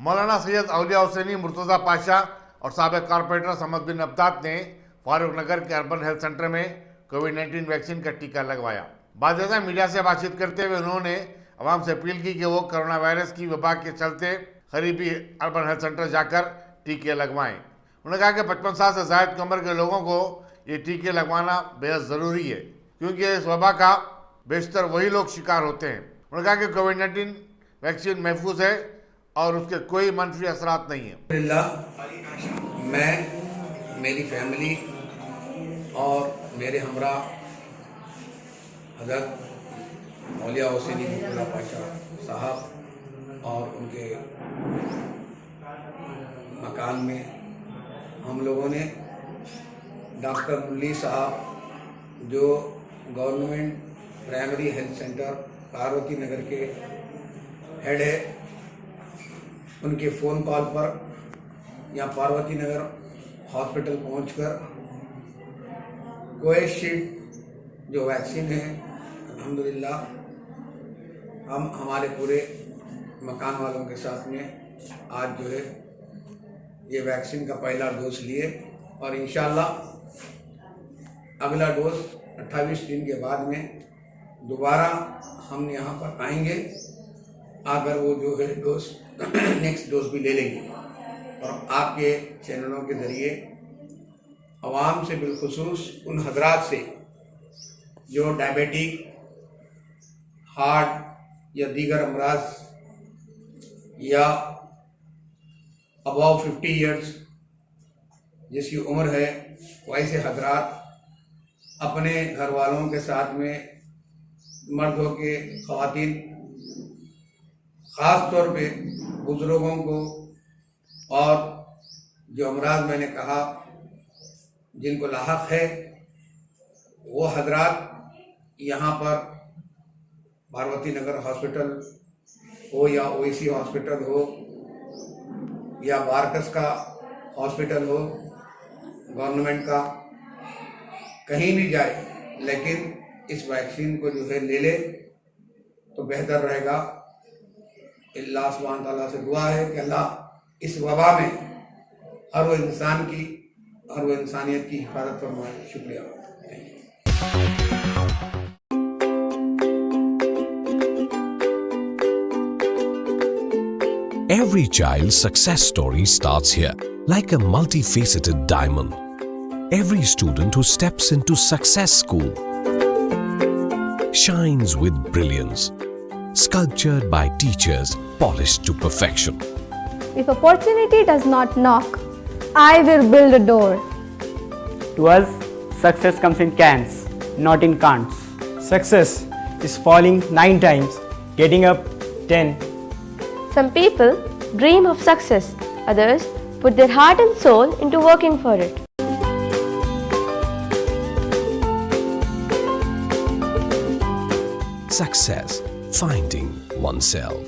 मौलाना सैयद औलिया हुसैनी मुर्तज़ा पाशा और साबिक़ कॉर्पोरेटर समद बिन अब्दाद ने फारूक नगर के अर्बन हेल्थ सेंटर में कोविड-19 वैक्सीन का टीका लगवाया। बाकायदा मीडिया से बातचीत करते हुए उन्होंने आवाम से अपील की कि वो कोरोना वायरस की वबा के चलते करीबी अर्बन हेल्थ सेंटर जाकर टीके लगवाएं। उन्होंने कहा कि 55 साल से ज़ायद की उम्र के लोगों को ये टीके लगवाना बेहद ज़रूरी है, क्योंकि इस वबा का बेशतर वही लोग शिकार होते हैं। उन्होंने कहा कि कोविड-19 वैक्सीन महफूज है और उसके कोई मनफी असरात नहीं है। मैं, मेरी फैमिली और मेरे हमरा हज़रत औलिया हुसैनी मुर्तज़ा पाशा साहब और उनके मकान में हम लोगों ने डॉक्टर मुल्ली साहब जो government primary health centre Parvati Nagar के हेड है, उनके फ़ोन कॉल पर यहाँ पार्वती नगर हॉस्पिटल पहुंचकर कोविशील्ड जो वैक्सीन है अल्हम्दुलिल्लाह हम हमारे पूरे मकान वालों के साथ में आज जो है ये वैक्सीन का पहला डोज लिए और इंशाल्लाह अगला डोज 28 दिन के बाद में दोबारा हम यहाँ पर आएंगे, आकर वो जो है डोज नेक्स्ट डोज भी ले लेंगे। और आपके चैनलों के ज़रिए आवाम से बिलखुसूस उन हजरात से जो डायबिटिक, हार्ट या दीगर अमराज या अबाव 50 ईयर्स जिसकी उम्र है, वैसे हजरात अपने घर वालों के साथ में मर्द हो के ख़वातीन, ख़ास तौर पे बुज़ुर्गों को और जो अमराज मैंने कहा जिनको लाहक है, वो हजरात यहाँ पर पार्वती नगर हॉस्पिटल हो या ओएसी हॉस्पिटल हो या बारकस का हॉस्पिटल हो गवर्नमेंट का, कहीं भी जाए, लेकिन इस वैक्सीन को जो है ले ले तो बेहतर रहेगा। अल्लाह सुब्हान तआला से दुआ है कि अल्लाह इस वबा में हर वो इंसान की, हर वो इंसानियत की हिफाजत फरमाए। शुक्रिया। Every child's success story starts here, like a multifaceted diamond. Every student who steps into Success School shines with brilliance, sculptured by teachers polished to perfection. If opportunity does not knock, I will build a door. To us, success comes in cans, not in can'ts. Success is falling 9 times, getting up 10. Some people dream of success, others put their heart and soul into working for it. Success, finding oneself.